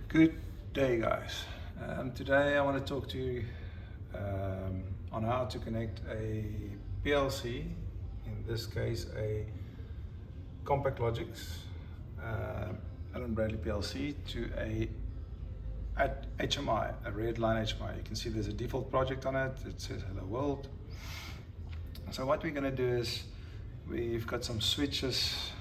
Good day, guys. Today I want to talk to you on how to connect a PLC, in this case a Compact Logics Allen Bradley PLC, to a HMI, a red line HMI. You can see there's a default project on it. It says hello world. So what we're going to do is we've got some switches,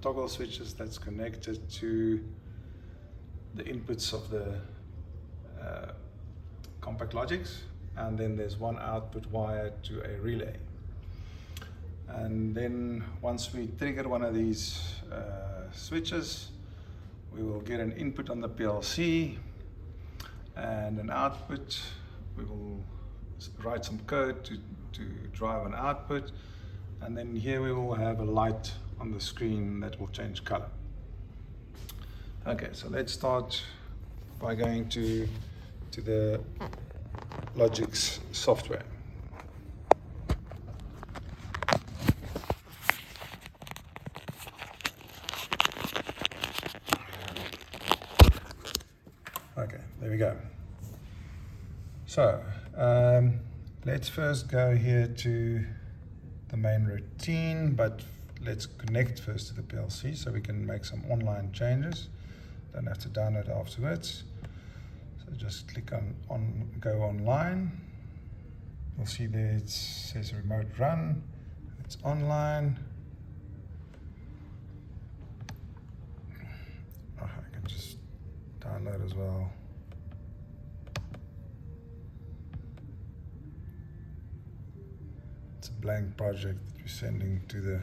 toggle switches that's connected to the inputs of the Compact Logics, and then there's one output wire to a relay. And then once we trigger one of these switches, we will get an input on the PLC and an output. We will write some code to drive an output, and then here we will have a light on the screen that will change color. Okay, so let's start by going to the Logix software. Okay, there we go. So let's first go here to the main routine, but let's connect first to the PLC so we can make some online changes. Don't have to download afterwards. So just click on go online. You'll see there it says remote run. It's online. Oh, I can just download as well. It's a blank project that we're sending to the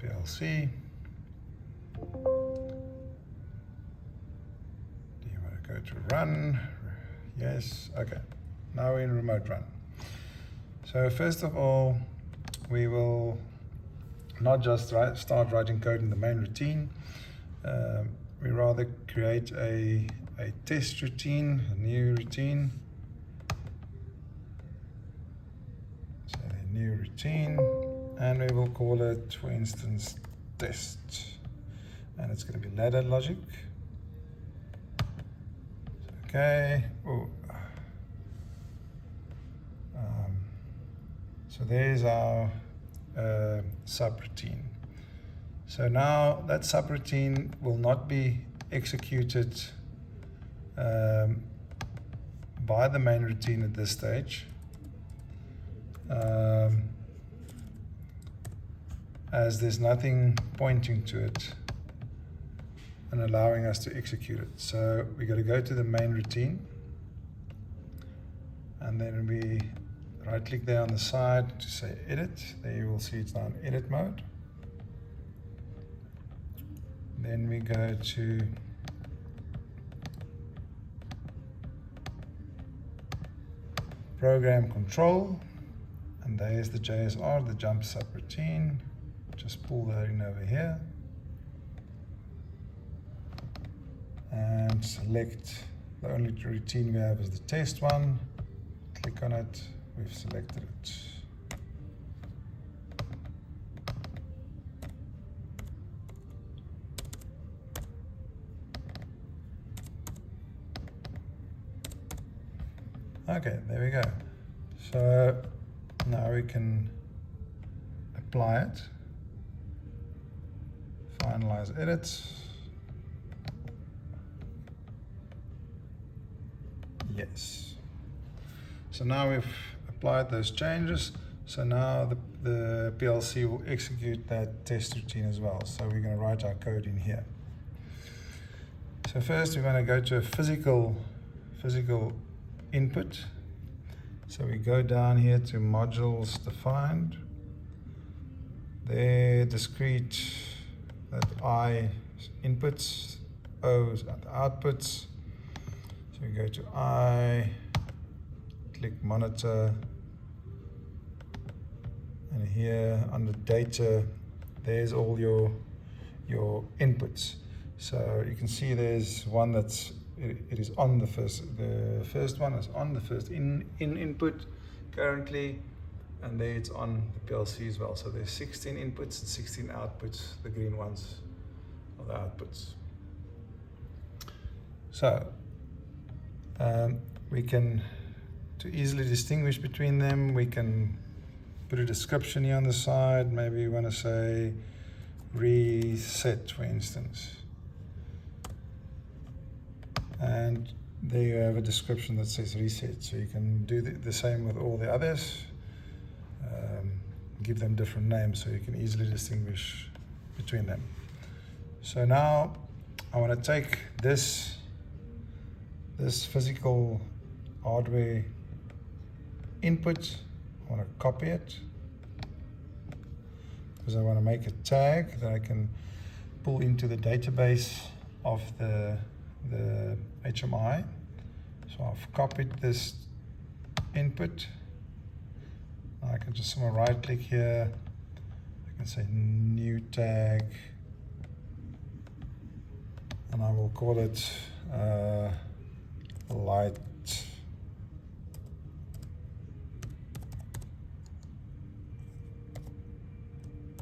PLC. Go to run, yes, okay. Now we're in remote run. So first of all, we will not just start writing code in the main routine. We rather create a test routine, a new routine. So a new routine, and we will call it, for instance, test. And it's going to be ladder logic. Okay. So there's our subroutine. So now that subroutine will not be executed by the main routine at this stage, as there's nothing pointing to it and allowing us to execute it. So we got to go to the main routine, and then we right click there on the side to say edit. There you will see it's now in edit mode. Then we go to program control, and there's the JSR, the jump subroutine. Just pull that in over here and select the only routine we have is the test one. Click on it, we've selected it. Okay, there we go. So now we can apply it, finalize edits. Yes. So now we've applied those changes. So now the PLC will execute that test routine as well. So we're going to write our code in here. So first we're going to go to a physical input. So we go down here to modules defined. There, discrete, that I inputs, O is at outputs. So we go to I, click monitor, and here under data, there's all your inputs. So you can see there's one that's it is on the first one is on the first input currently, and there it's on the PLC as well. So there's 16 inputs and 16 outputs, the green ones are the outputs. So we can, to easily distinguish between them, we can put a description here on the side. Maybe you want to say reset, for instance. And there you have a description that says reset. So you can do the same with all the others. Give them different names so you can easily distinguish between them. So now I want to take this physical hardware input, I want to copy it because I want to make a tag that I can pull into the database of the HMI. So I've copied this input. I can just right click here. I can say new tag, and I will call it light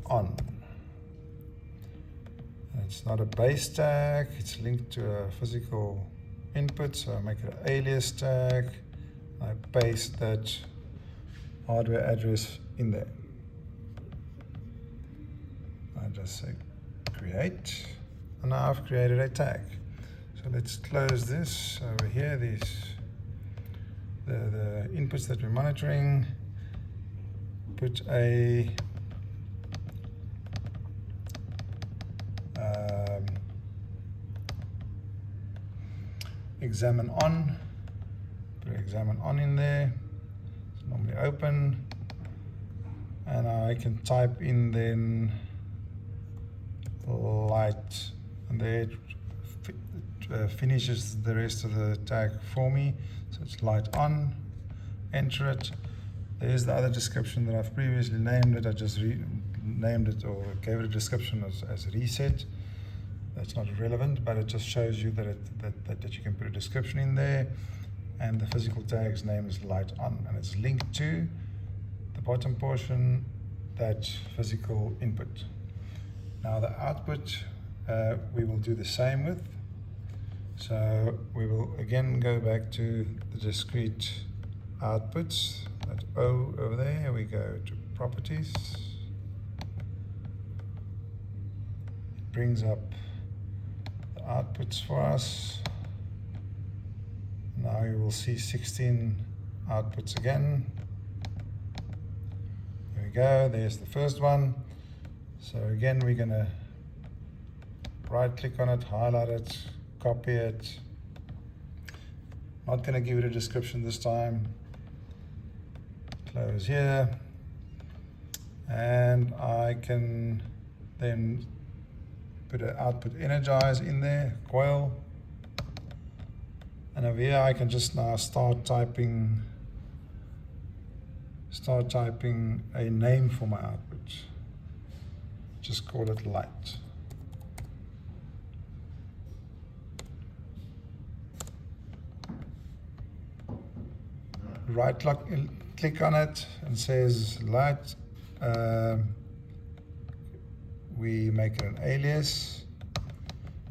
on. And it's not a base tag, it's linked to a physical input, so I make it an alias tag. I paste that hardware address in there. I just say create, and now I've created a tag. So let's close this over here. These the inputs that we're monitoring. Put a examine on. Put examine on in there. It's normally open, and I can type in then light, and there it finishes the rest of the tag for me. So it's light on. Enter it. There's the other description that I've previously named it. I just named it or gave it a description as reset. That's not relevant, but it just shows you that that you can put a description in there, and the physical tag's name is light on, and it's linked to the bottom portion, that physical input. Now the output we will do the same with. So we will again go back to the discrete outputs, that O over there. We go to properties. It brings up the outputs for us. Now you will see 16 outputs again. There we go, there's the first one. So again, we're going to right click on it, highlight it, copy it. Not going to give it a description this time. Close here. And I can then put an output energize in there, coil. And over here I can just now start typing a name for my output. Just call it light. Right click on it and says light. We make it an alias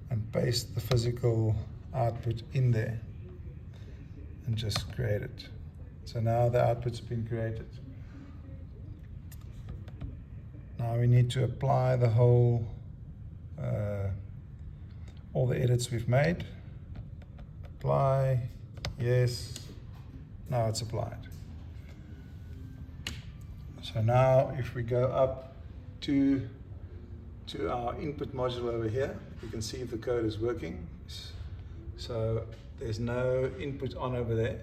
and paste the physical output in there and just create it. So now the output's been created. Now we need to apply the whole, all the edits we've made. Apply, yes, now it's applied. So now if we go up to our input module over here, you can see if the code is working. So there's no input on over there.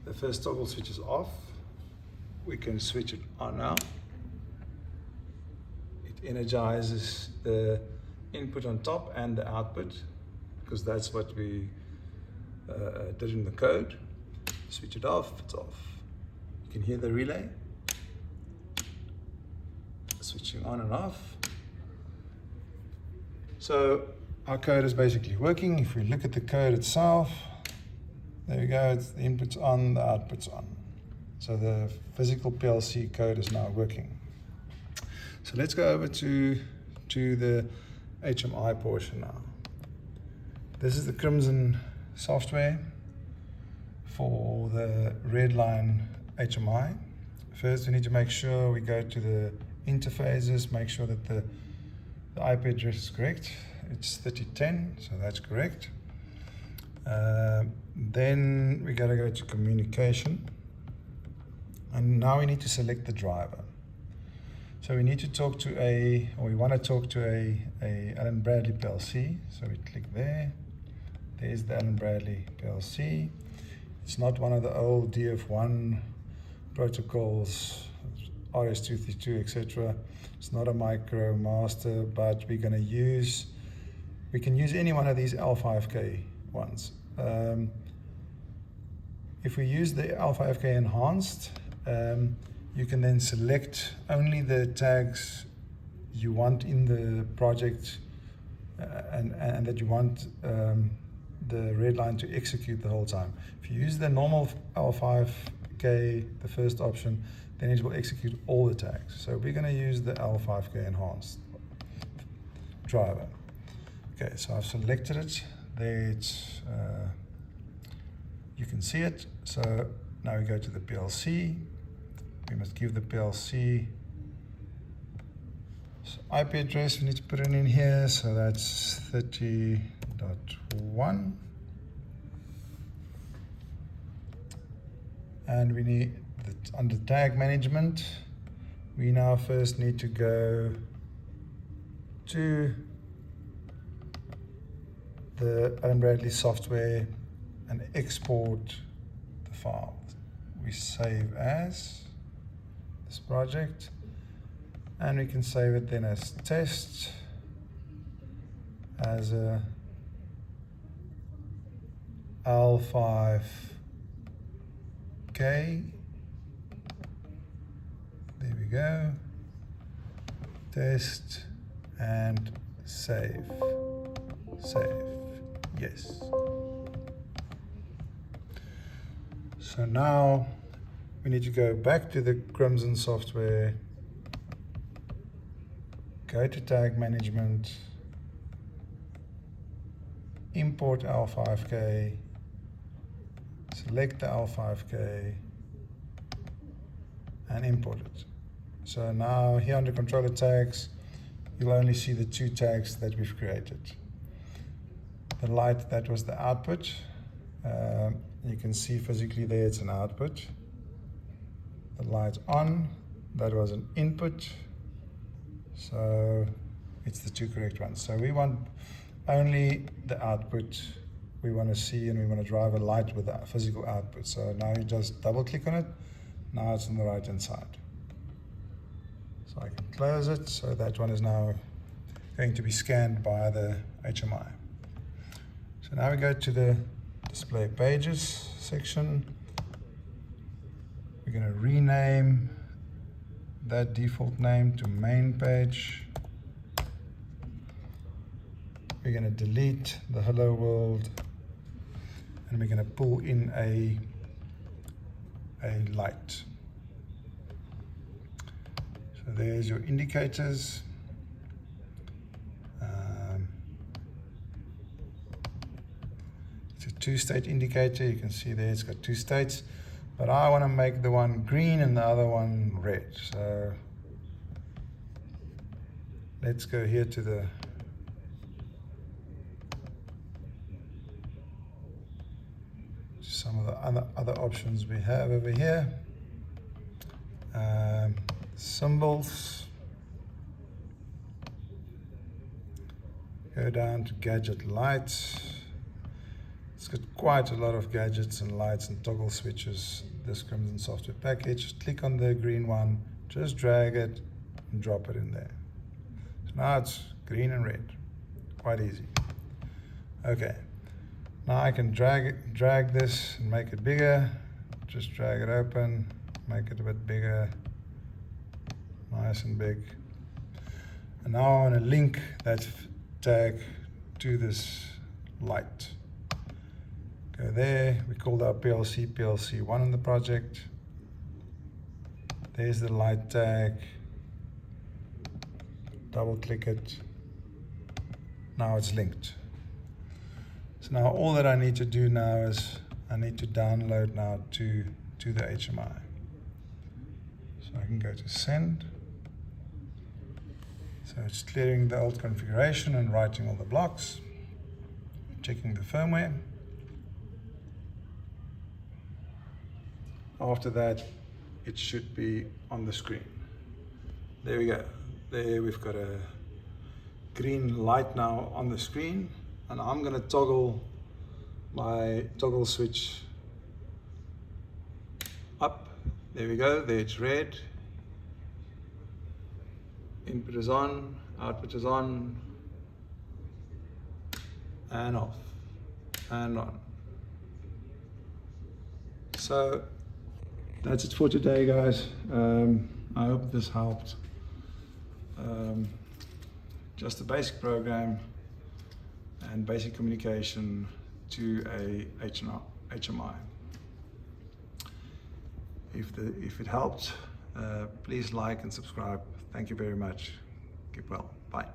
The first toggle switch is off. We can switch it on now. It energizes the input on top and the output, because that's what we did in the code. Switch it off, it's off. You can hear the relay switching on and off. So our code is basically working. If we look at the code itself, there we go, it's the input's on, the output's on. So the physical PLC code is now working. So let's go over to the HMI portion now. This is the Crimson software for the red line HMI. First, we need to make sure we go to the interfaces, make sure that the IP address is correct. It's 3010, so that's correct. Then we gotta go to communication, and now we need to select the driver. So we need to talk to we want to talk to a Allen Bradley PLC. So we click there. There's the Allen Bradley PLC. It's not one of the old DF1 protocols, RS-232, etc. It's not a micro master, but we can use any one of these L5K ones. If we use the L5K enhanced, you can then select only the tags you want in the project and that you want the red line to execute the whole time. If you use the normal L5K, the first option, then it will execute all the tags. So we're going to use the L5K enhanced driver. Okay, so I've selected it. There it's, you can see it. So now we go to the PLC. We must give the PLC IP address. We need to put it in here. So that's 30.1. And we need, under tag management, we now first need to go to the Allen Bradley software and export the file. We save as this project, and we can save it then as test, as a L5K. There we go. Test and save. Save. Yes. So now we need to go back to the Crimson software, go to tag management, import L5K, select the L5K, and import it. So now here under controller tags, you'll only see the two tags that we've created. The light, that was the output. You can see physically there it's an output. The light's on, that was an input. So it's the two correct ones. So we want only the output we want to see, and we want to drive a light with the physical output. So now you just double click on it. Now it's on the right hand side. So I can close it. So that one is now going to be scanned by the HMI. So now we go to the display pages section. We're going to rename that default name to main page. We're going to delete the hello world, and we're going to pull in a light. So there's your indicators. It's a two-state indicator. You can see there it's got two states, but I want to make the one green and the other one red. So let's go here to some of the other options we have over here. Symbols. Go down to gadget lights. It's got quite a lot of gadgets and lights and toggle switches, this Crimson software package. Just click on the green one, just drag it and drop it in there. So now it's green and red, quite easy. Okay, now I can drag this and make it bigger. Just drag it open, make it a bit bigger, nice and big. And now I want to link that tag to this light. Go there, we called our PLC1 in the project. There's the light tag. Double click it. Now it's linked. So now all that I need to do now is I need to download now to the HMI. So I can go to send. So it's clearing the old configuration and writing all the blocks, checking the firmware. After that, it should be on the screen. There we go. There we've got a green light now on the screen, and I'm going to toggle my toggle switch up. There we go. There it's red. Input is on, output is on, and off, and on. So that's it for today, guys. I hope this helped. Just a basic program and basic communication to a HMI. If it helped, please like and subscribe. Thank you very much. Keep well. Bye.